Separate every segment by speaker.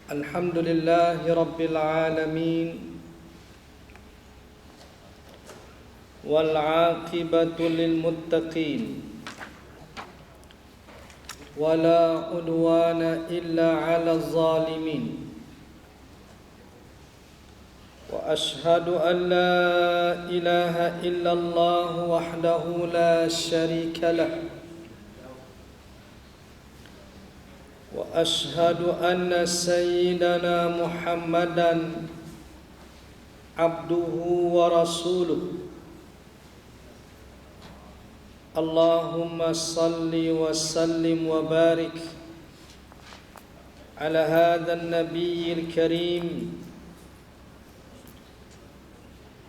Speaker 1: Alhamdulillahi Rabbil Alamin, wal aqibatu lil muttaqin, wala udwana illa ala zalimin. Wa ashhadu an la ilaha illallah wahdahu la sharika lah, wa ashhadu anna sayyidana Muhammadan abduhu wa rasuluh. Allahumma salli wa sallim wa barik ala hadha an-nabiyyil karim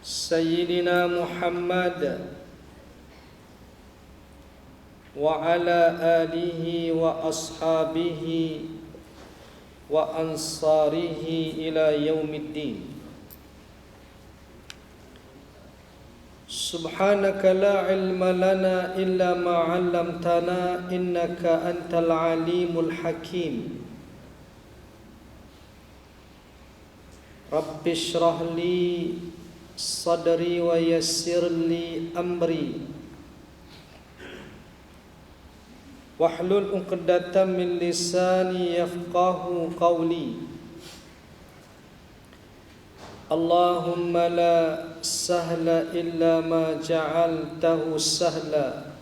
Speaker 1: sayyidina Muhammad wa ala alihi wa ashabihi wa ansarihi ila yaumiddin. Subhanaka la ilma lana illa ma 'allamtana innaka antal alimul hakim. Rabbi shrah li sadri wa yassir li amri wahlul 'uqdatam min lisani yafqahu qawli. Allahumma la sahla illa ma ja'altahu sahla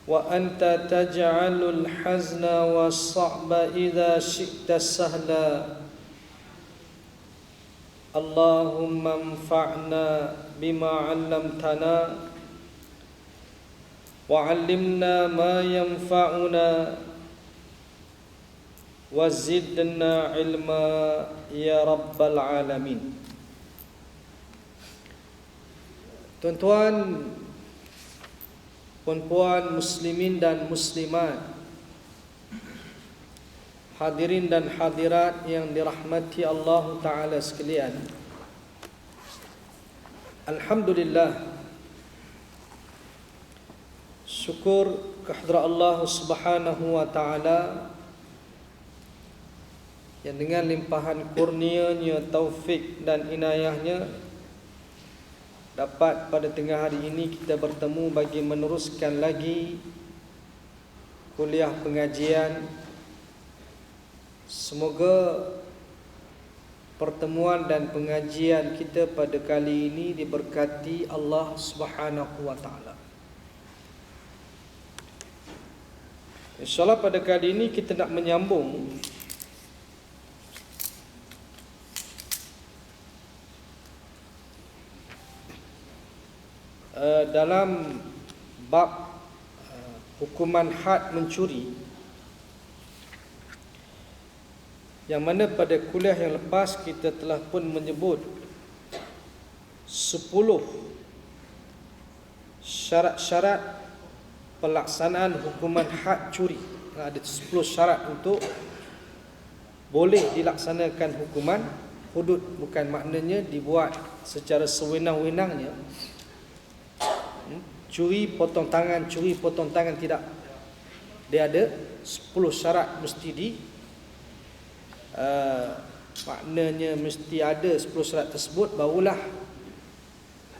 Speaker 1: wa anta taj'alul hazna was-sa'ba idza syi'ta sahla. Allahumma anfa'na bima 'allamtana wa 'allimna ma yanfa'una wa zidna ilma ya rabbal alamin. Tuan-tuan, puan-puan muslimin dan muslimat, hadirin dan hadirat yang dirahmati Allah Ta'ala sekalian, alhamdulillah, syukur kehadrat Allah Subhanahu wa Ta'ala yang dengan limpahan kurnianya, taufik dan inayahnya dapat pada tengah hari ini kita bertemu bagi meneruskan lagi kuliah pengajian. Semoga pertemuan dan pengajian kita pada kali ini diberkati Allah Subhanahu wa Ta'ala. InsyaAllah pada kali ini kita nak menyambung dalam bab hukuman had mencuri, yang mana pada kuliah yang lepas kita telah pun menyebut 10 syarat-syarat pelaksanaan hukuman had curi. Ada 10 syarat untuk boleh dilaksanakan hukuman hudud. Bukan maknanya dibuat secara sewenang-wenangnya, curi potong tangan, tidak. Dia ada 10 syarat mesti maknanya mesti ada 10 syarat tersebut, barulah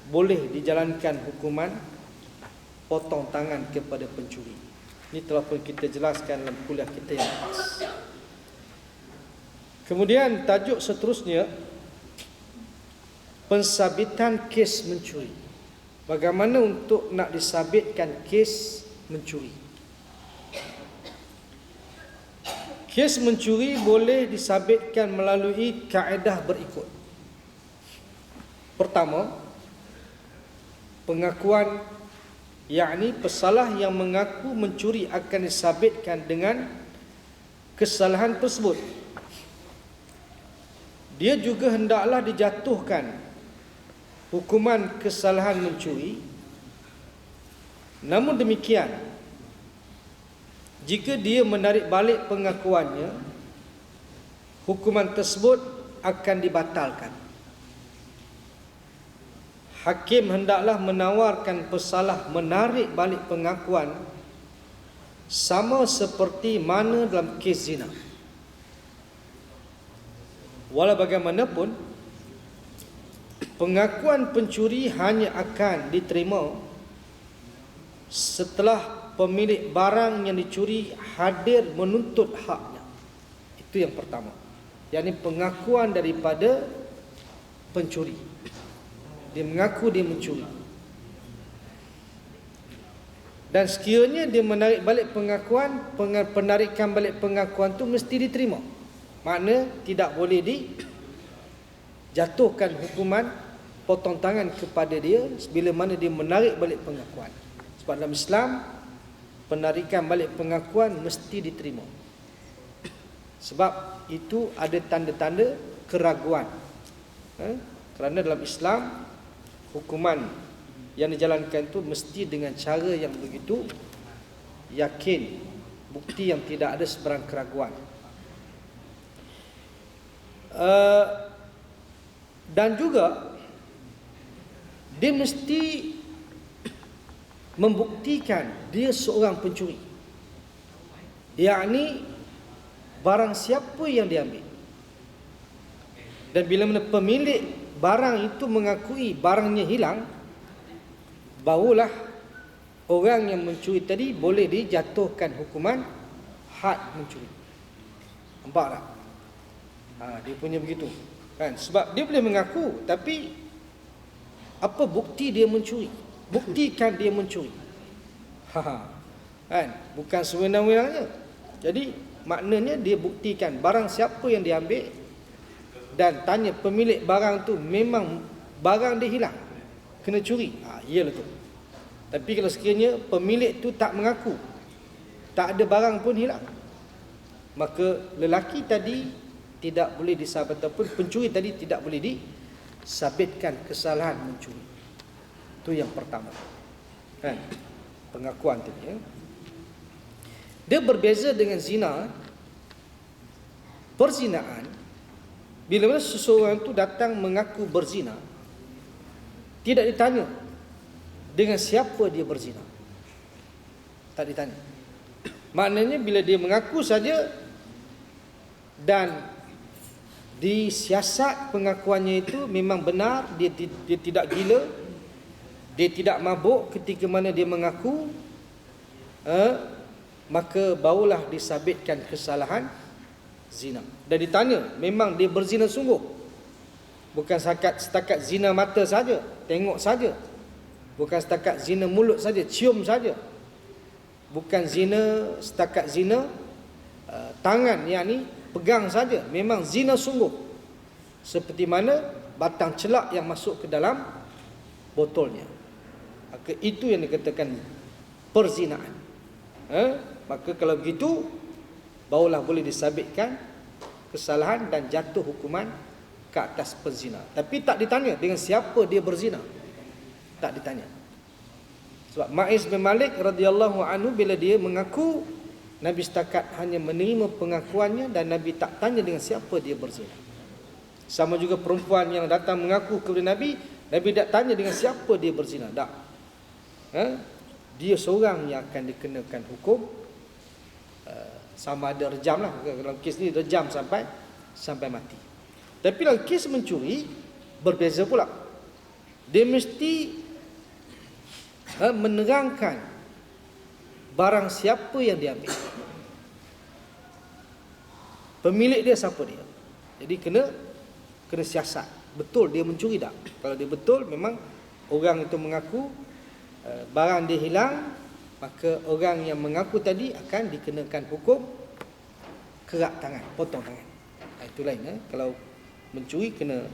Speaker 1: boleh dijalankan hukuman potong tangan kepada pencuri. Ini telah pun kita jelaskan dalam kuliah kita yang lepas. Kemudian tajuk seterusnya, pensabitan kes mencuri. Bagaimana untuk nak disabitkan kes mencuri? Kes mencuri boleh disabitkan melalui kaedah berikut. Pertama, pengakuan, yakni pesalah yang mengaku mencuri akan disabitkan dengan kesalahan tersebut. Dia juga hendaklah dijatuhkan hukuman kesalahan mencuri. Namun demikian, jika dia menarik balik pengakuannya, hukuman tersebut akan dibatalkan. Hakim hendaklah menawarkan pesalah menarik balik pengakuan sama seperti mana dalam kes zina. Walau bagaimanapun, pengakuan pencuri hanya akan diterima setelah pemilik barang yang dicuri hadir menuntut haknya. Itu yang pertama, yakni pengakuan daripada pencuri. Dia mengaku dia mencuri. Dan sekiranya dia menarik balik pengakuan, penarikan balik pengakuan tu mesti diterima. Makna tidak boleh dijatuhkan hukuman potong tangan kepada dia bila mana dia menarik balik pengakuan. Sebab dalam Islam, penarikan balik pengakuan mesti diterima. Sebab itu ada tanda-tanda keraguan. Kerana dalam Islam, hukuman yang dijalankan itu mesti dengan cara yang begitu yakin, bukti yang tidak ada sebarang keraguan. Dan juga dia mesti membuktikan dia seorang pencuri, yakni barang siapa yang diambil. Dan bila mana pemilik barang itu mengakui barangnya hilang, barulah orang yang mencuri tadi boleh dijatuhkan hukuman had mencuri. Nampak tak? Dia punya begitu kan? Sebab dia boleh mengaku, tapi apa bukti dia mencuri? Buktikan dia mencuri. Kan? Bukan sewenang-wenangnya. Jadi maknanya dia buktikan barang siapa yang diambil, dan tanya pemilik barang tu memang barang dia hilang, kena curi. Iyalah tu. Tapi kalau sekiranya pemilik tu tak mengaku, tak ada barang pun hilang, maka lelaki tadi tidak boleh disabit, ataupun pencuri tadi tidak boleh disabitkan kesalahan mencuri. Itu yang pertama. Kan? Pengakuan tadi. Dia berbeza dengan zina. Perzinaan, bila mana seseorang itu datang mengaku berzina, tidak ditanya dengan siapa dia berzina. Tak ditanya. Maknanya bila dia mengaku saja dan disiasat pengakuannya itu memang benar, dia tidak gila, dia tidak mabuk ketika mana dia mengaku, maka barulah disabitkan kesalahan zina. Dan ditanya memang dia berzina sungguh, bukan setakat zina mata saja, tengok saja, bukan setakat zina mulut saja, cium saja, bukan zina setakat zina tangan, yakni pegang saja, memang zina sungguh, seperti mana batang celak yang masuk ke dalam botolnya. Maka itu yang dikatakan perzinaan. Maka kalau begitu, barulah boleh disabitkan kesalahan dan jatuh hukuman ke atas penzina. Tapi tak ditanya dengan siapa dia berzina, tak ditanya. Sebab Ma'iz bin Malik radhiyallahu anhu, bila dia mengaku, Nabi setakat hanya menerima pengakuannya, dan Nabi tak tanya dengan siapa dia berzina. Sama juga perempuan yang datang mengaku kepada Nabi, Nabi tak tanya dengan siapa dia berzina. Tak. Dia seorang yang akan dikenakan hukum, sama ada rejam lah. Dalam kes ni rejam sampai mati. Tapi dalam kes mencuri berbeza pula. Dia mesti menerangkan barang siapa yang diambil, pemilik dia siapa dia. Jadi kena siasat betul dia mencuri tak. Kalau dia betul memang orang itu mengaku barang dia hilang, maka orang yang mengaku tadi akan dikenakan hukum kerak tangan, potong tangan. Itu lain. Kalau mencuri kena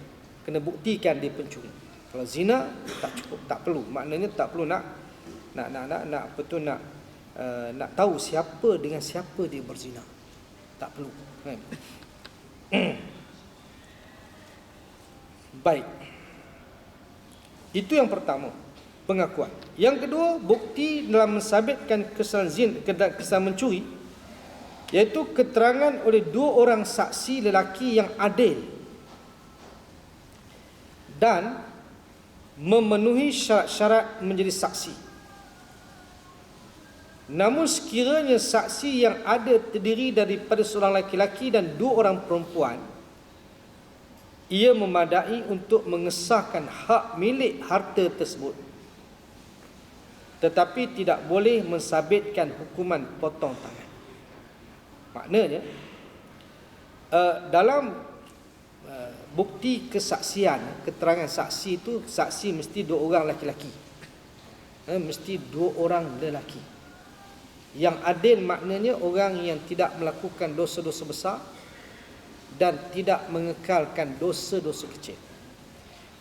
Speaker 1: buktikan dia pencuri. Kalau zina tak cukup, tak perlu. Maknanya tak perlu nak tahu siapa dengan siapa dia berzina. Tak perlu. Baik. Itu yang pertama, pengakuan. Yang kedua, bukti dalam mensabitkan kesalahan mencuri, iaitu keterangan oleh dua orang saksi lelaki yang adil dan memenuhi syarat-syarat menjadi saksi. Namun sekiranya saksi yang ada terdiri daripada seorang laki-laki dan dua orang perempuan, ia memadai untuk mengesahkan hak milik harta tersebut, tetapi tidak boleh mensabitkan hukuman potong tangan. Maknanya dalam bukti kesaksian, keterangan saksi itu, saksi mesti 2 orang lelaki. Mesti 2 orang lelaki. Yang adil maknanya orang yang tidak melakukan dosa-dosa besar dan tidak mengekalkan dosa-dosa kecil.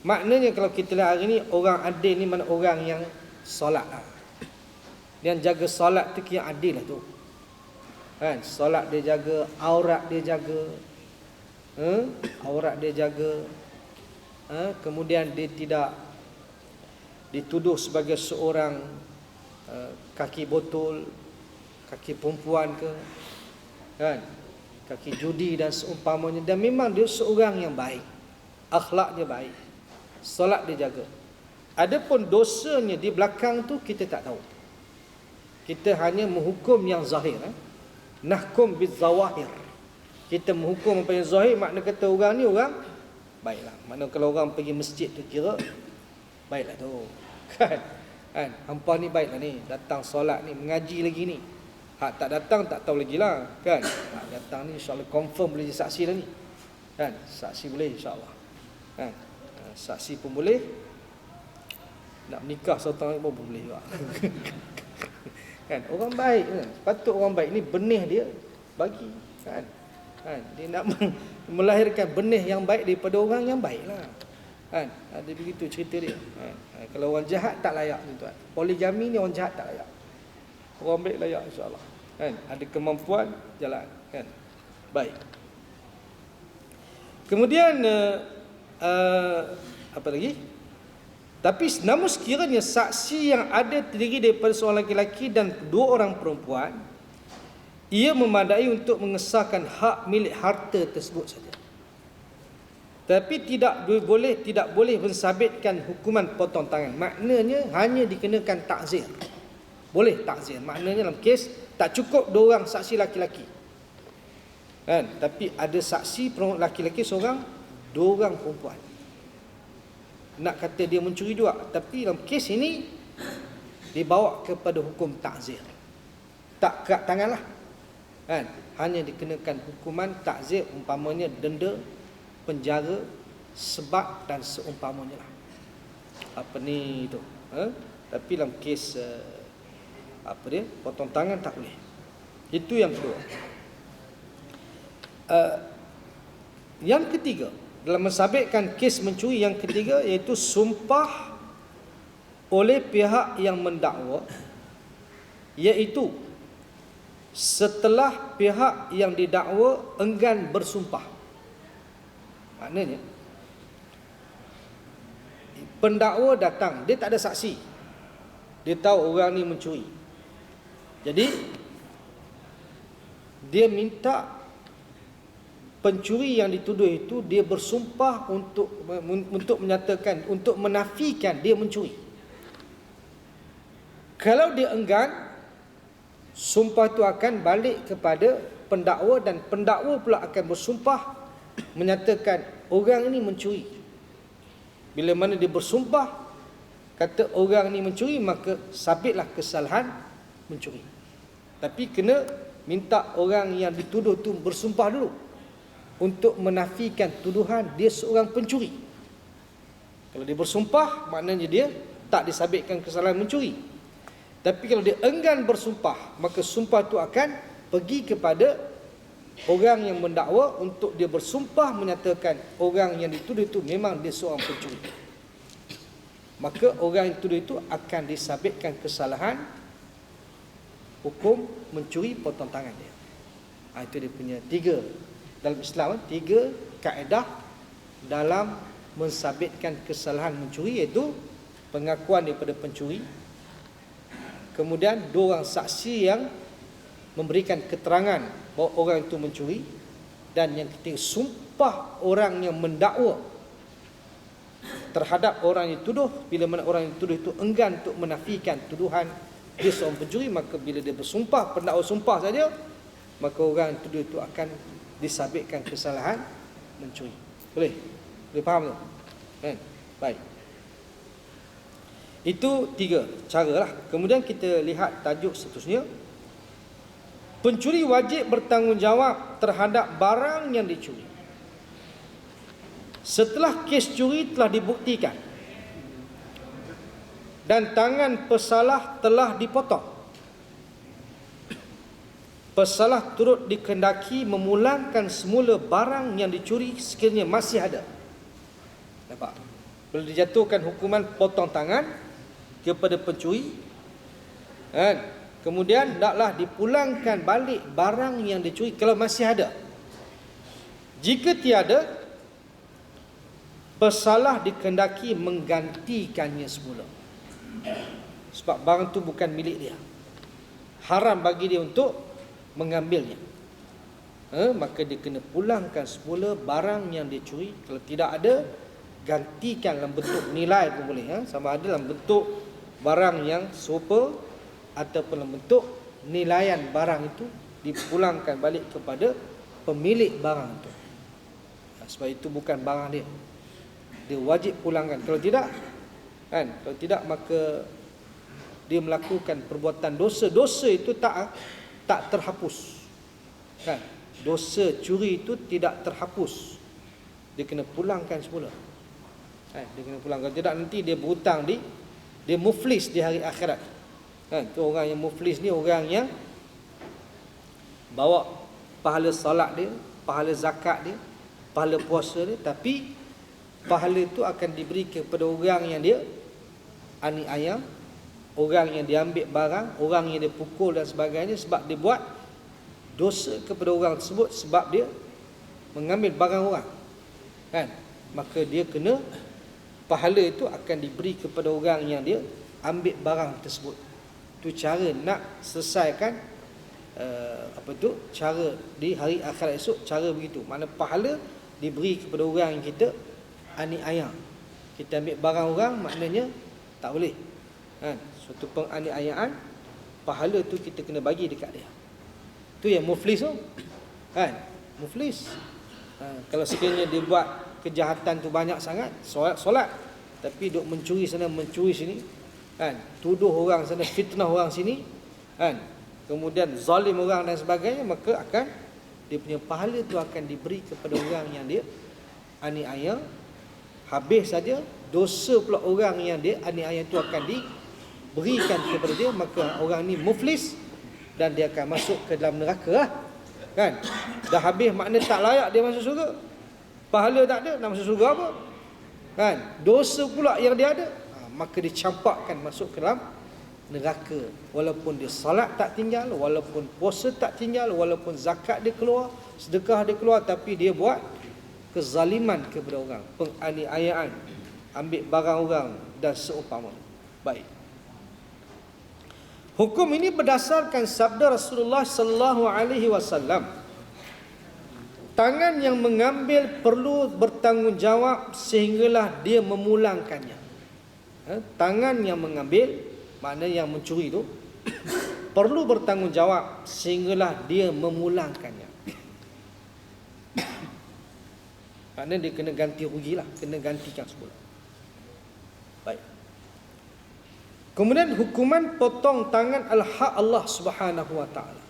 Speaker 1: Maknanya kalau kita lihat hari ni, orang adil ni mana orang yang solat lah. Yang jaga solat tu yang adil lah tu. Kan, solat dia jaga, aurat dia jaga. Aurat dia jaga. Kemudian dia tidak dituduh sebagai seorang kaki botol, kaki perempuan ke, kan, kaki judi dan seumpamanya. Dan memang dia seorang yang baik, akhlaknya baik, solat dia jaga. Adapun dosanya di belakang tu kita tak tahu. Kita hanya menghukum yang zahir. Nahkum bizawahir. Kita menghukum apa yang zahir, makna kata orang ni orang baiklah. Makna kalau orang pergi masjid tu kira baiklah tu. Kan? Hampa ni baiklah ni, datang solat ni, mengaji lagi ni. Hak tak datang tak tahu lagi lah, kan? Hak datang ni insya-Allah confirm boleh jadi saksi dah ni. Kan? Saksi boleh insya-Allah. Kan? Saksi pun boleh. Nak menikah satu tahun pun boleh juga. Kan? Orang baik kan? Patut orang baik ni benih dia bagi, kan? Dia nak melahirkan benih yang baik daripada orang yang baiklah. Kan? Ada begitu cerita dia. Kalau orang jahat tak layak tuan. Poligami ni orang jahat tak layak. Orang baik layak insya-Allah. Kan? Ada kemampuan jalan, kan? Baik. Kemudian apa lagi? Tapi namun sekiranya saksi yang ada terdiri daripada seorang lelaki dan 2 orang perempuan, ia memadai untuk mengesahkan hak milik harta tersebut saja. Tapi tidak boleh mensabitkan hukuman potong tangan. Maknanya hanya dikenakan takzir. Boleh takzir. Maknanya dalam kes tak cukup 2 orang saksi laki-laki. Kan? Tapi ada saksi laki-laki seorang, 2 orang perempuan. Nak kata dia mencuri juga, tapi dalam kes ini dibawa kepada hukum takzir. Tak kerat tanganlah. Kan? Hanya dikenakan hukuman takzir, umpamanya denda, penjara, sebab dan seumpamanya lah. Apa ni tu? Tapi dalam kes potong tangan tak boleh. Itu yang kedua. Yang ketiga, dalam mensabitkan kes mencuri yang ketiga, iaitu sumpah oleh pihak yang mendakwa, iaitu setelah pihak yang didakwa enggan bersumpah. Maknanya pendakwa datang, dia tak ada saksi, dia tahu orang ni mencuri, jadi dia minta pencuri yang dituduh itu dia bersumpah untuk menyatakan, untuk menafikan dia mencuri. Kalau dia enggan, sumpah itu akan balik kepada pendakwa, dan pendakwa pula akan bersumpah menyatakan orang ini mencuri. Bila mana dia bersumpah kata orang ini mencuri, maka sabitlah kesalahan mencuri. Tapi kena minta orang yang dituduh tu bersumpah dulu untuk menafikan tuduhan dia seorang pencuri. Kalau dia bersumpah, maknanya dia tak disabitkan kesalahan mencuri. Tapi kalau dia enggan bersumpah, maka sumpah itu akan pergi kepada orang yang mendakwa untuk dia bersumpah menyatakan orang yang dituduh itu memang dia seorang pencuri. Maka orang yang dituduh itu akan disabitkan kesalahan hukum mencuri, potong tangan dia. Itu dia punya 3 dalam Islam, 3 kaedah dalam mensabitkan kesalahan mencuri, iaitu pengakuan daripada pencuri, kemudian 2 orang saksi yang memberikan keterangan bahawa orang itu mencuri, dan yang ketiga sumpah orang yang mendakwa terhadap orang yang dituduh. Bila mana orang yang dituduh itu enggan untuk menafikan tuduhan dia seorang pencuri, maka bila dia bersumpah, pendakwa sumpah saja, maka orang yang dituduh itu akan disabitkan kesalahan mencuri. Boleh? Boleh faham tak? Kan? Baik. Itu 3 cara lah. Kemudian kita lihat tajuk seterusnya. Pencuri wajib bertanggungjawab terhadap barang yang dicuri setelah kes curi telah dibuktikan dan tangan pesalah telah dipotong. Pesalah turut dikehendaki memulangkan semula barang yang dicuri sekiranya masih ada. Nampak? Bila dijatuhkan hukuman potong tangan kepada pencuri, kan? Kemudian hendaklah dipulangkan balik barang yang dicuri kalau masih ada. Jika tiada, pesalah dikehendaki menggantikannya semula. Sebab barang itu bukan milik dia. Haram bagi dia untuk mengambilnya. Maka dia kena pulangkan semula barang yang dia curi. Kalau tidak ada, gantikan dalam bentuk nilai pun boleh. Sama ada dalam bentuk barang yang serupa ataupun dalam bentuk nilaian barang itu dipulangkan balik kepada pemilik barang itu. Sebab itu bukan barang dia. Dia wajib pulangkan. Kalau tidak, kan? Kalau tidak maka dia melakukan perbuatan dosa. Dosa itu tak terhapus. Kan? Dosa curi itu tidak terhapus. Dia kena pulangkan semula. Kan? Dia kena pulangkan. Kalau tidak nanti dia berhutang dia muflis di hari akhirat. Kan? Tu orang yang muflis ni orang yang bawa pahala solat dia, pahala zakat dia, pahala puasa dia, tapi pahala itu akan diberi kepada orang yang dia aniaya, orang yang dia ambil barang, orang yang dia pukul dan sebagainya, sebab dia buat dosa kepada orang tersebut sebab dia mengambil barang orang. Kan? Maka dia kena, pahala itu akan diberi kepada orang yang dia ambil barang tersebut. Itu cara nak selesaikan cara di hari akhirat esok, cara begitu. Mana pahala diberi kepada orang yang kita aniaya. Kita ambil barang orang, maknanya tak boleh. Suatu penganiayaan, pahala tu kita kena bagi dekat dia. Tu yang muflis tu. Muflis. Kalau sekiranya dia buat kejahatan tu banyak sangat, solat, tapi duk mencuri sana, mencuri sini, tuduh orang sana, fitnah orang sini, kemudian zalim orang dan sebagainya, maka akan dia punya pahala tu akan diberi kepada orang yang dia aniaya. Habis saja, dosa pula orang yang dia aniaya itu akan diberikan kepada dia. Maka orang ni muflis dan dia akan masuk ke dalam neraka lah. Kan? Dah habis, makna tak layak dia masuk syurga. Pahala tak ada, nak masuk syurga apa? Kan? Dosa pula yang dia ada, maka dicampakkan masuk ke dalam neraka. Walaupun dia salat tak tinggal, walaupun puasa tak tinggal, walaupun zakat dia keluar, sedekah dia keluar, tapi dia buat kezaliman kepada orang, penganiayaan, ambil barang orang dan seumpama. Baik. Hukum ini berdasarkan sabda Rasulullah sallallahu alaihi wasallam. Tangan yang mengambil perlu bertanggungjawab sehinggalah dia memulangkannya. Tangan yang mengambil, makna yang mencuri itu perlu bertanggungjawab sehinggalah dia memulangkannya. Kerana dia kena ganti rugilah, kena gantikan semula. Baik. Kemudian hukuman potong tangan al-haq Allah Subhanahu wa taala.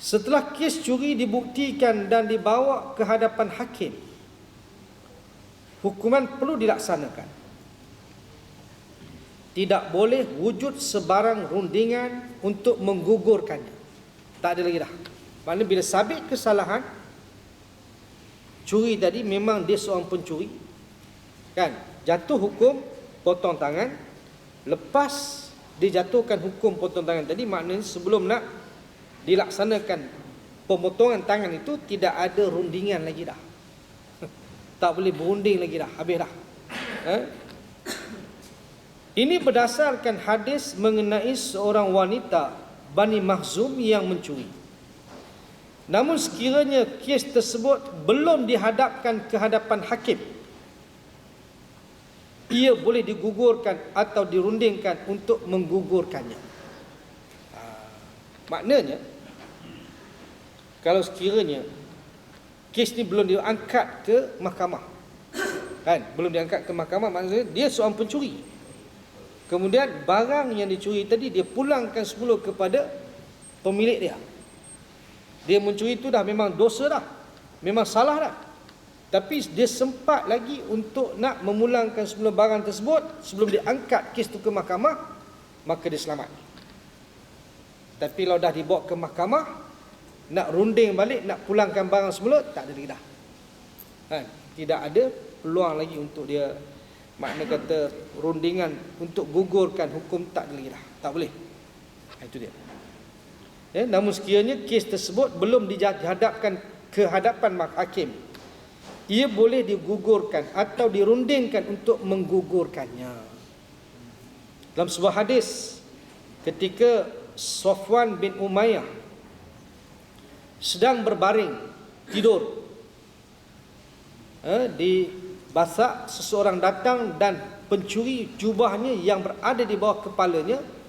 Speaker 1: Setelah kes curi dibuktikan dan dibawa ke hadapan hakim, hukuman perlu dilaksanakan. Tidak boleh wujud sebarang rundingan untuk menggugurkannya. Tak ada lagi dah. Maknanya bila sabit kesalahan curi tadi, memang dia seorang pencuri, kan, jatuh hukum potong tangan. Lepas dijatuhkan hukum potong tangan tadi, maknanya sebelum nak dilaksanakan pemotongan tangan itu tidak ada rundingan lagi dah. Tak boleh berunding lagi dah, habis dah. Ini berdasarkan hadis mengenai seorang wanita Bani Makhzum yang mencuri. Namun sekiranya kes tersebut belum dihadapkan ke hadapan hakim, ia boleh digugurkan atau dirundingkan untuk menggugurkannya. Maknanya, kalau sekiranya kes ni belum diangkat ke mahkamah. Kan? Belum diangkat ke mahkamah, maksudnya dia seorang pencuri. Kemudian barang yang dicuri tadi dia pulangkan semula kepada pemilik dia. Dia mencuri itu dah memang dosa dah, memang salah dah. Tapi dia sempat lagi untuk nak memulangkan semula barang tersebut sebelum diangkat kes itu ke mahkamah, maka dia selamat. Tapi kalau dah dibawa ke mahkamah, nak runding balik, nak pulangkan barang semula, tak ada lagi dah. Kan? Tidak ada peluang lagi untuk dia, makna kata rundingan untuk gugurkan hukum, tak ada lagi dah. Tak boleh. Itu dia. Namun sekiranya kes tersebut belum dihadapkan ke hadapan hakim, ia boleh digugurkan atau dirundingkan untuk menggugurkannya. Dalam sebuah hadis, ketika Safwan bin Umayyah sedang berbaring tidur, di basak, seseorang datang dan pencuri jubahnya yang berada di bawah kepalanya.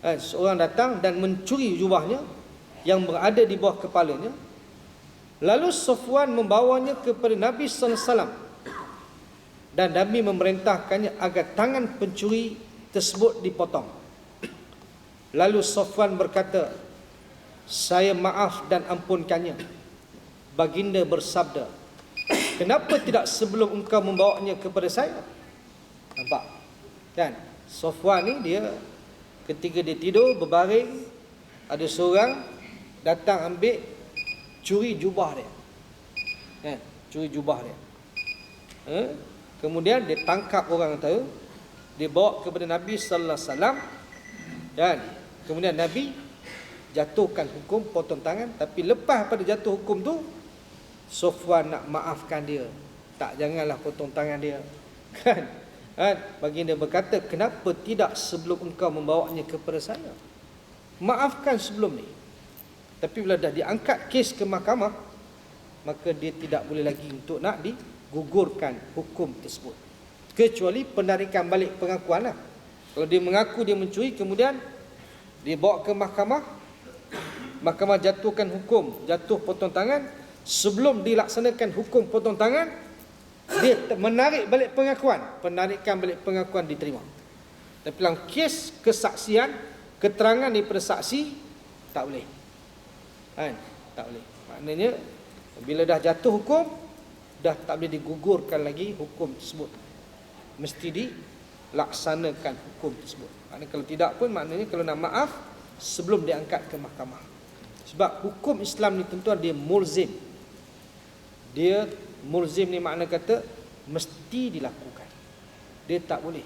Speaker 1: Seorang datang dan mencuri jubahnya yang berada di bawah kepalanya. Lalu Safwan membawanya kepada Nabi sallallahu alaihi wasallam, dan Nabi memerintahkannya agar tangan pencuri tersebut dipotong. Lalu Safwan berkata, "Saya maaf dan ampunkannya." Baginda bersabda, "Kenapa tidak sebelum engkau membawanya kepada saya?" Nampak? Kan? Safwan ni dia ketika dia tidur berbaring, ada seorang datang ambil, curi jubah dia. Kan? Curi jubah dia. Kemudian dia tangkap orang tu, dia bawa kepada Nabi sallallahu alaihi wasallam, dan kemudian Nabi jatuhkan hukum potong tangan. Tapi lepas pada jatuh hukum tu, Safwan nak maafkan dia. Tak, janganlah potong tangan dia. Kan? Baginda berkata, "Kenapa tidak sebelum engkau membawanya kepada saya? Maafkan sebelum ni." Tapi bila dah diangkat kes ke mahkamah, maka dia tidak boleh lagi untuk nak digugurkan hukum tersebut, kecuali penarikan balik pengakuan lah. Kalau dia mengaku dia mencuri, kemudian dia bawa ke mahkamah, mahkamah jatuhkan hukum, jatuh potong tangan. Sebelum dilaksanakan hukum potong tangan, dia menarik balik pengakuan, penarikan balik pengakuan diterima. Tapi dalam kes kesaksian, keterangan daripada saksi, tak boleh. Tak boleh. Maknanya bila dah jatuh hukum, dah tak boleh digugurkan lagi hukum tersebut. Mesti dilaksanakan hukum tersebut. Maknanya kalau tidak pun, maknanya kalau nak maaf sebelum diangkat ke mahkamah. Sebab hukum Islam ni tuan-tuan, dia mulzim. Dia mulzim ni makna kata mesti dilakukan. Dia tak boleh.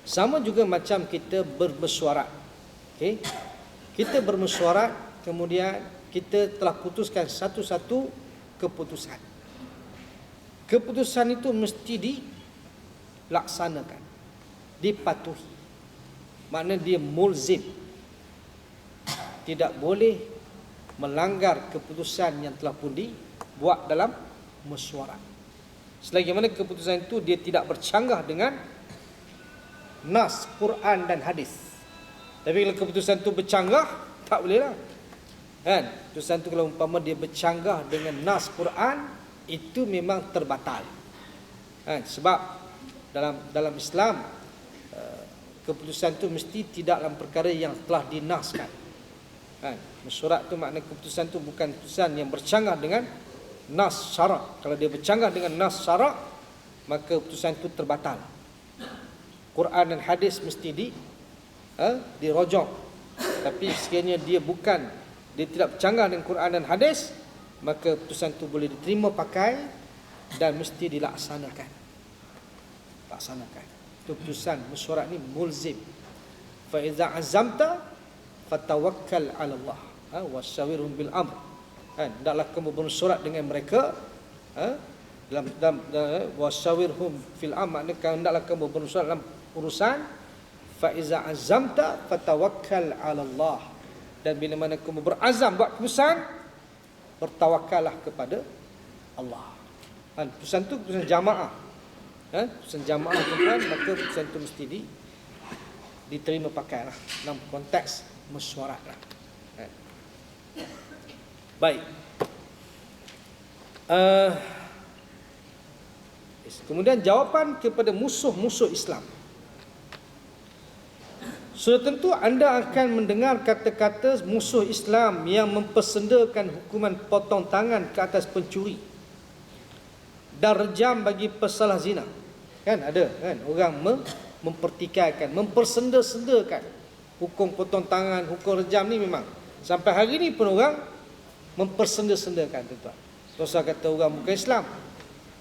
Speaker 1: Sama juga macam kita bermesyuarat. Okay? Kita bermesyuarat, kemudian kita telah putuskan satu-satu keputusan. Keputusan itu mesti dilaksanakan, dipatuhi. Makna dia mulzim. Tidak boleh melanggar keputusan yang telah pun dibuat dalam mesyuarat. Selagi mana keputusan itu dia tidak bercanggah dengan nas Quran dan hadis. Tapi kalau keputusan itu bercanggah, tak boleh lah. Kan? Keputusan itu kalau umpama dia bercanggah dengan nas Quran, itu memang terbatal. Kan? Sebab dalam Islam, keputusan itu mesti tidak dalam perkara yang telah dinaskan. Kan? Mesyuarat tu makna keputusan tu bukan keputusan yang bercanggah dengan nas syarak. Kalau dia bercanggah dengan nas syarak, maka keputusan itu terbatal. Quran dan hadis mesti dirojok. Tapi sekiranya dia tidak bercanggah dengan Quran dan hadis, maka keputusan itu boleh diterima pakai dan mesti dilaksanakan. Itu keputusan mesyuarat ni mulzim. Fa iza azamta fatawakkal 'ala Allah wasyawirhum bil amr. Hendaklah kamu bermesyuarat dengan mereka dalam wasyawirhum fil amr, hendaklah kamu bermesyuarat dalam urusan. Fa iza azamta fatawakkal 'ala Allah. Dan bila mana kamu berazam buat keputusan, bertawakallah kepada Allah. Keputusan itu keputusan jamaah. Keputusan jamaah tuan, maka keputusan itu mesti diterima pakailah dalam konteks mesyuarat lah. Baik. Uh, Kemudian jawapan kepada musuh-musuh Islam. Sudah tentu anda akan mendengar kata-kata musuh Islam yang mempersendakan hukuman potong tangan ke atas pencuri dan rejam bagi pesalah zina. Kan ada kan orang mempertikaikan, mempersenda-sendakan hukum potong tangan, hukum rejam ni memang sampai hari ni pun orang mempersenda-sendakan, tuan-tuan. Rasul kata orang bukan Islam,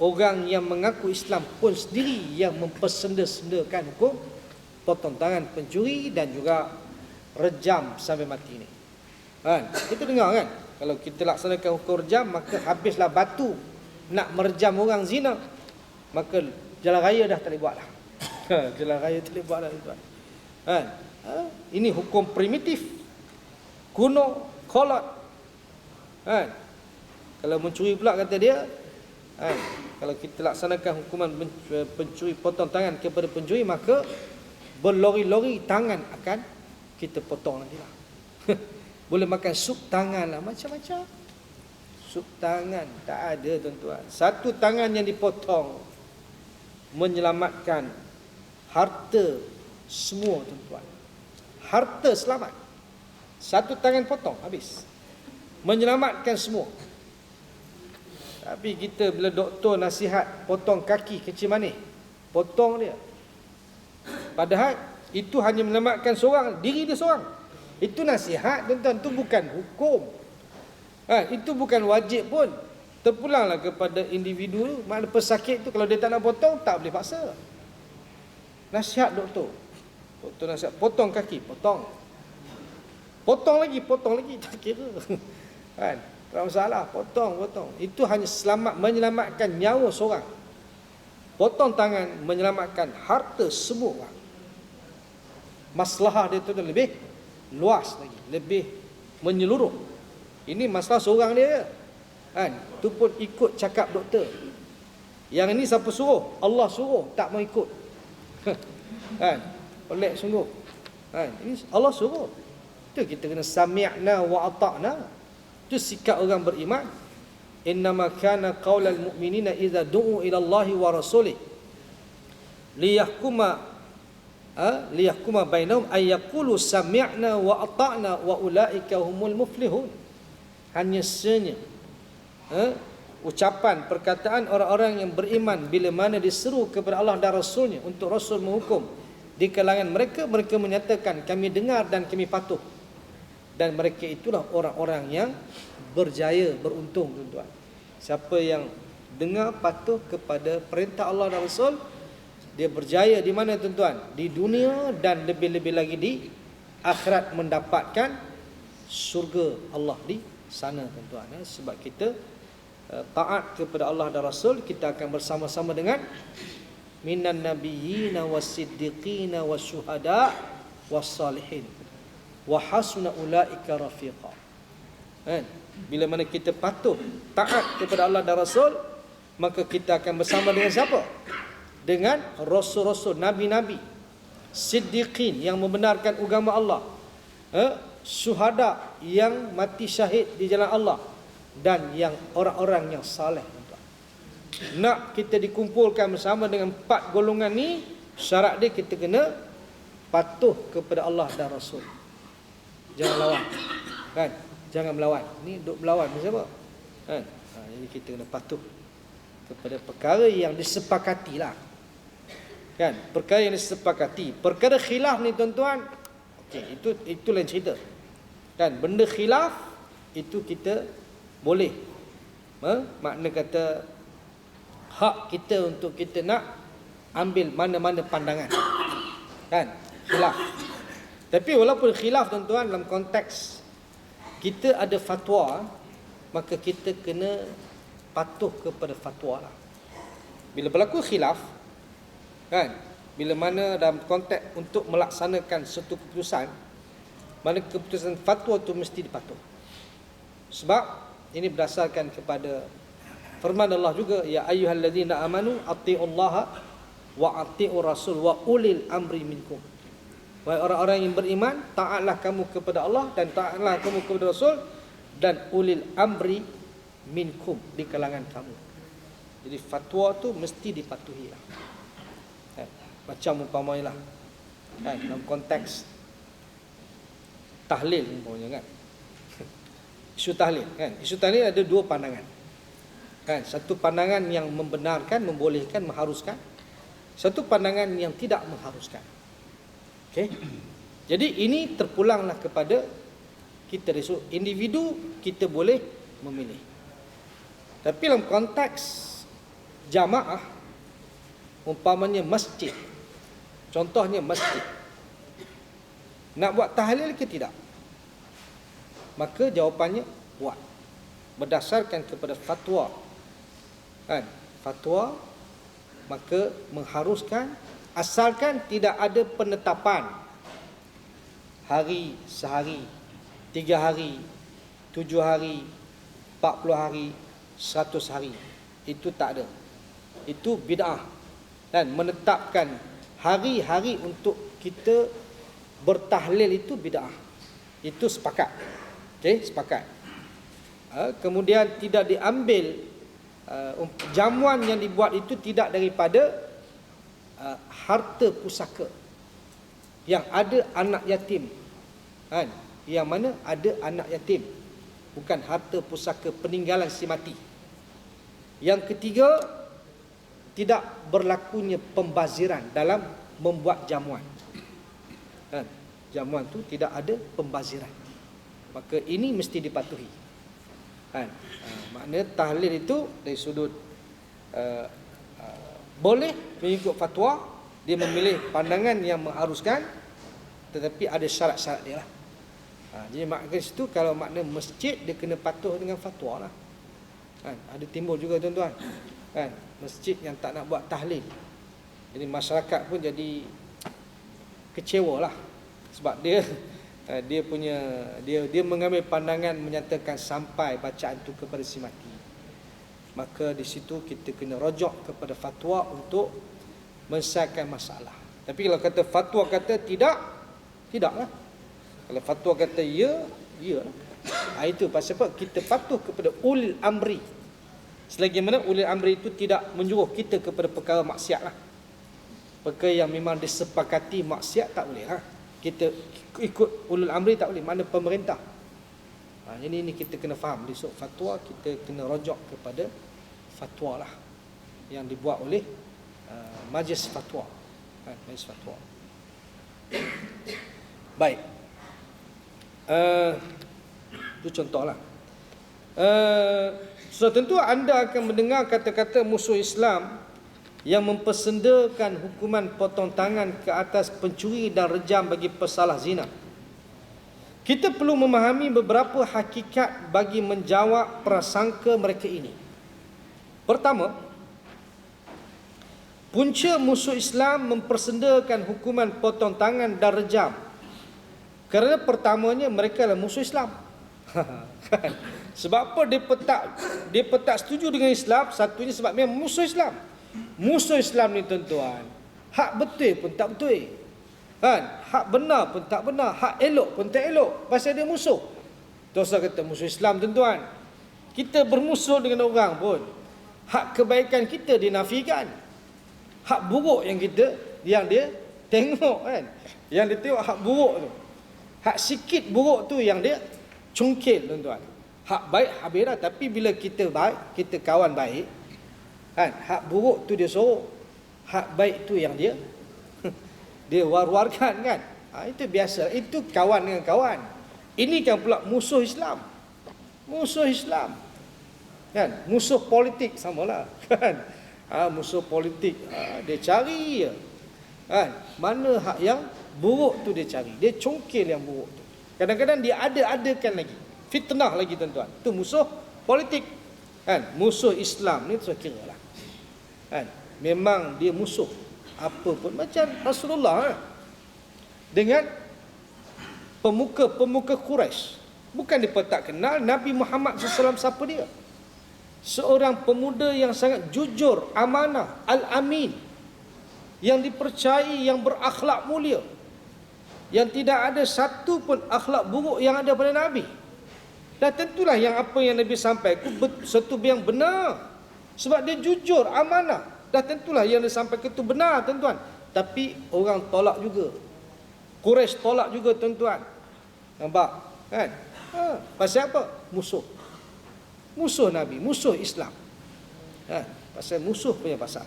Speaker 1: orang yang mengaku Islam pun sendiri yang mempersenda-sendakan hukum potong tangan pencuri dan juga rejam sampai mati ni. Kan? Kita dengar kan, kalau kita laksanakan hukum rejam, maka habislah batu nak merejam orang zina, maka jalan raya dah tak boleh buat dah. Jalan raya tak boleh buat dah, tuan. Kan? Ini hukum primitif, kuno, kolot. Kan? Kalau mencuri pula kata dia, kan? Kalau kita laksanakan hukuman pencuri potong tangan kepada pencuri, maka berlori-lori tangan akan kita potong nanti lah. Boleh makan sup tangan lah, macam-macam. Sup tangan tak ada, tuan-tuan. Satu tangan yang dipotong menyelamatkan harta semua, tuan-tuan. Harta selamat. Satu tangan potong habis, menyelamatkan semua. Tapi kita bila doktor nasihat potong kaki kecil manis, potong dia. Padahal itu hanya menyelamatkan seorang, diri dia seorang. Itu nasihat, tuan-tuan, itu bukan hukum. Itu bukan wajib pun. Terpulanglah kepada individu. Makna pesakit tu kalau dia tak nak potong, tak boleh paksa. Nasihat doktor. Doktor nasihat potong kaki, potong. Potong lagi, tak kira. Kan? Tak masalah, potong. Itu hanya menyelamatkan nyawa seorang. Potong tangan menyelamatkan harta semua orang. Masalah dia tu lebih luas lagi, lebih menyeluruh. Ini masalah seorang dia. Kan? Tu pun ikut cakap doktor. Yang ini siapa suruh? Allah suruh, tak mau ikut. Kan? Pelik sungguh. Kan? Ini Allah suruh. Tu kita kena sami'na wa ata'na. Tu sikap orang beriman. Innama kana qaulal mu'minina idza du'u ila Allahi wa rasulih liyahkuma bainahum ay yaqulu sami'na wa ata'na wa ulaika humul muflihun. Hanya senya ucapan perkataan orang-orang yang beriman bila mana diseru kepada Allah dan Rasulnya untuk Rasul menghukum di kalangan mereka, mereka menyatakan kami dengar dan kami patuh. Dan mereka itulah orang-orang yang berjaya, beruntung, tuan-tuan. Siapa yang dengar patuh kepada perintah Allah dan Rasul, dia berjaya di mana, tuan-tuan? Di dunia dan lebih-lebih lagi di akhirat, mendapatkan syurga Allah di sana, tuan-tuan. Sebab kita taat kepada Allah dan Rasul, kita akan bersama-sama dengan minan nabiyyina was-siddiqina wasyuhada was-salihin wa hasuna ulaika rafiqa. Bila mana kita patuh taat kepada Allah dan Rasul, maka kita akan bersama dengan siapa? Dengan rasul-rasul, nabi-nabi, siddiqin yang membenarkan agama Allah, syuhada yang mati syahid di jalan Allah, dan yang orang-orang yang saleh. Nak kita dikumpulkan bersama dengan 4 golongan ni, syarat dia kita kena patuh kepada Allah dan Rasul. Jangan lawan. Kan? Jangan melawan. Ni duk melawan ni siapa? Kan? Jadi kita kena patuh kepada perkara yang disepakati lah. Kan? Perkara yang disepakati. Perkara khilaf ni, tuan-tuan, okey, itu lain cerita. Kan? Benda khilaf itu kita boleh makna kata hak kita untuk kita nak ambil mana-mana pandangan. Kan? Khilaf. Tapi walaupun khilaf, tuan-tuan, dalam konteks kita ada fatwa, maka kita kena patuh kepada fatwa lah. Bila berlaku khilaf, kan, bila mana dalam konteks untuk melaksanakan satu keputusan, mana keputusan fatwa itu mesti dipatuh. Sebab ini berdasarkan kepada firman Allah juga, ya ayyuhalladzina amanu atti'ullaha wa atti'ur rasul wa ulil amri minkum. Wahai orang-orang yang beriman, taatlah kamu kepada Allah dan taatlah kamu kepada Rasul dan ulil amri minkum, di kalangan kamu. Jadi fatwa tu mesti dipatuhi lah. Macam umpamanya lah, dalam konteks tahlil umpamanya kan. Isu tahlil kan. Isu tahlil ada dua pandangan. Kan, satu pandangan yang membenarkan, membolehkan, mengharuskan. Satu pandangan yang tidak mengharuskan. Okey. Jadi ini terpulanglah kepada kita individu, kita boleh memilih. Tapi dalam konteks jamaah, umpamanya masjid. Contohnya masjid. Nak buat tahlil ke tidak? Maka jawapannya buat. Berdasarkan kepada fatwa. Kan? Fatwa maka mengharuskan, asalkan tidak ada penetapan hari, sehari, 3 hari, 7 hari, 40 hari, 100 hari. Itu tak ada. Itu bid'ah. Dan menetapkan hari-hari untuk kita bertahlil itu bid'ah. Itu sepakat. Okey, sepakat. Kemudian tidak diambil jamuan yang dibuat itu tidak daripada harta pusaka yang ada anak yatim. Kan? Yang mana ada anak yatim, bukan harta pusaka peninggalan si mati. Yang ketiga, tidak berlakunya pembaziran dalam membuat jamuan. Kan? Jamuan tu tidak ada pembaziran. Maka ini mesti dipatuhi. Kan? Maknanya tahlil itu dari sudut boleh mengikut fatwa, dia memilih pandangan yang mengharuskan, tetapi ada syarat-syarat dia lah. Jadi makna situ kalau makna masjid, dia kena patuh dengan fatwa lah. Kan? Ada timbul juga tuan-tuan, kan? Masjid yang tak nak buat tahlil. Jadi masyarakat pun jadi kecewa lah. Sebab dia mengambil pandangan menyatakan sampai bacaan itu kepada si mati. Maka di situ kita kena rojok kepada fatwa untuk menyelesaikan masalah. Tapi kalau kata fatwa kata tidak, tidaklah. Kalau fatwa kata ya, ya lah. Itu pasal apa? Kita patuh kepada ulil amri. Selagi mana ulil amri itu tidak menyuruh kita kepada perkara maksiat lah. Perkara yang memang disepakati maksiat tak boleh lah. Kita ikut ulul amri tak boleh, mana pemerintah. Jadi ini kita kena faham. Di fatwa kita kena rojok kepada fatwa lah yang dibuat oleh majlis fatwa. Majlis fatwa. Baik. Itu contohlah. Sudah tentu anda akan mendengar kata-kata musuh Islam yang mempersendakan hukuman potong tangan ke atas pencuri dan rejam bagi pesalah zina. Kita perlu memahami beberapa hakikat bagi menjawab prasangka mereka ini. Pertama, punca musuh Islam mempersendakan hukuman potong tangan dan rejam kerana pertamanya mereka adalah musuh Islam. Sebab apa dia tak setuju dengan Islam? Satunya sebab memang musuh Islam. Musuh Islam ni tuan-tuan, hak betul pun tak betul, kan? Hak benar pun tak benar, hak elok pun tak elok, pasal dia musuh. Dosa kata musuh Islam tuan-tuan. Kita bermusuh dengan orang pun, hak kebaikan kita dinafikan, hak buruk yang dia tengok, kan? Yang dia tengok hak buruk tu, hak sikit buruk tu yang dia cungkil tuan-tuan. Hak baik habis dah. Tapi bila kita baik, kita kawan baik, kan? Hak buruk tu dia sorok, hak baik tu yang dia war-warkan, kan? Itu biasa. Itu kawan dengan kawan. Ini kan pula musuh Islam. Musuh Islam, kan? Musuh politik samalah, kan? Musuh politik, dia cari, kan? Mana hak yang buruk tu dia cari, dia congkil yang buruk tu. Kadang-kadang dia ada-adakan lagi, fitnah lagi tuan-tuan. Itu musuh politik, kan? Musuh Islam ni saya kira lah, kan? Memang dia musuh apa pun. Macam Rasulullah, dengan pemuka-pemuka Quraisy. Bukan dia tak kenal Nabi Muhammad SAW siapa dia. Seorang pemuda yang sangat jujur, amanah, al-amin, yang dipercayai, yang berakhlak mulia, yang tidak ada satu pun akhlak buruk yang ada pada Nabi. Dan tentulah yang apa yang Nabi sampaikan satu yang benar. Sebab dia jujur, amanah. Dan tentulah yang dia sampaikan itu benar, tuan-tuan. Tapi orang tolak juga. Quraisy tolak juga, tuan-tuan. Nampak? Kan? Pasal apa? Musuh. Musuh Nabi, musuh Islam. Pasal musuh punya pasal.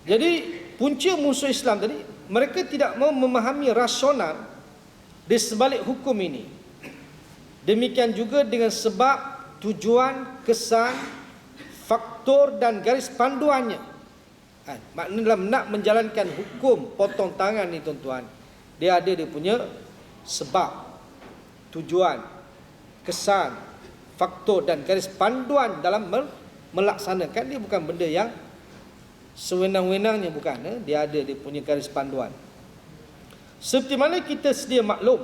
Speaker 1: Jadi punca musuh Islam tadi, mereka tidak mau memahami rasional di sebalik hukum ini. Demikian juga dengan sebab, tujuan, kesan, faktor dan garis panduannya. Maknanya dalam nak menjalankan hukum potong tangan ni, tuan-tuan, dia ada dia punya sebab, tujuan, kesan, faktor dan garis panduan dalam melaksanakan. Dia bukan benda yang sewenang-wenangnya, bukan. Dia ada dia punya garis panduan. Seperti mana kita sedia maklum,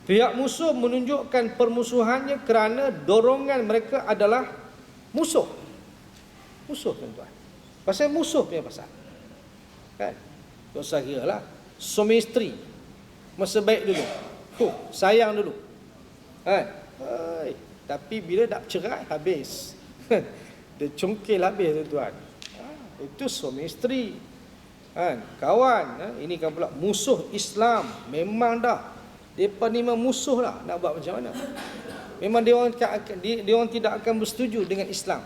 Speaker 1: pihak musuh menunjukkan permusuhannya kerana dorongan mereka adalah musuh. Musuh, tuan-tuan. Pasal musuh punya pasal. Kan? Tak usah kira lah. Suami isteri masa baik dulu. Sayang dulu. Kan? Tapi bila dah cerai, habis. Dia congkil habis, tuan-tuan. Itu suami isteri. Kan? Kawan. Ini kan pula musuh Islam. Memang dah. Mereka ni memang musuh lah. Nak buat macam mana? Memang dia orang tidak akan bersetuju dengan Islam.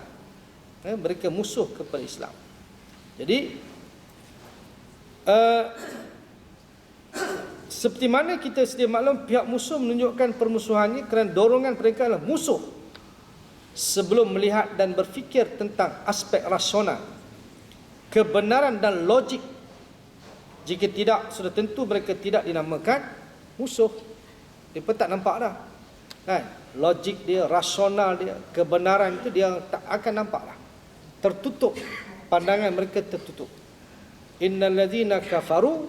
Speaker 1: Mereka musuh kepada Islam. Jadi seperti mana kita sedia maklum, pihak musuh menunjukkan permusuhannya kerana dorongan mereka adalah musuh. Sebelum melihat dan berfikir tentang aspek rasional, kebenaran dan logik. Jika tidak, sudah tentu mereka tidak dinamakan musuh. Mereka tak nampak dah. Kan? Logik dia, rasional dia, kebenaran itu dia tak akan nampak lah. Tertutup. Pandangan mereka tertutup. Innal ladzina kafaru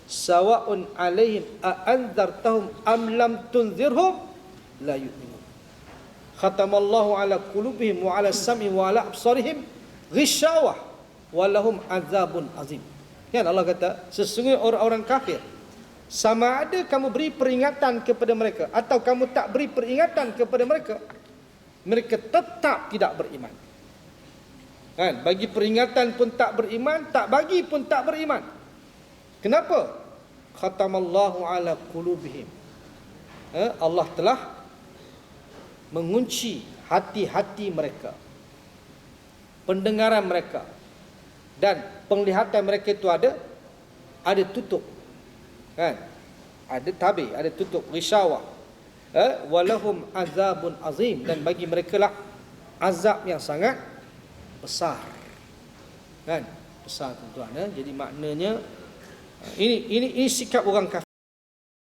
Speaker 1: sawa'un 'alaihim a'anzartahum am lam tunzirhum la yu'minun. Khatamallahu 'ala qulubihim wa 'ala sam'ihim wa 'ala absarihim ghishawah wa lahum 'adzabun 'azim. Kan Allah kata, sesungguhnya orang-orang kafir, sama ada kamu beri peringatan kepada mereka atau kamu tak beri peringatan kepada mereka, mereka tetap tidak beriman. Kan? Bagi peringatan pun tak beriman, tak bagi pun tak beriman. Kenapa? Khatamallahu ala qulubihim. Allah telah mengunci hati-hati mereka, pendengaran mereka, dan penglihatan mereka itu ada tutup. Kan? Ada tabir, ada tutup, ghisawah. Walahum azabun azim, dan bagi mereka lah azab yang sangat besar. Kan? Besar, tuan-tuan. Jadi maknanya ini sikap orang kafir.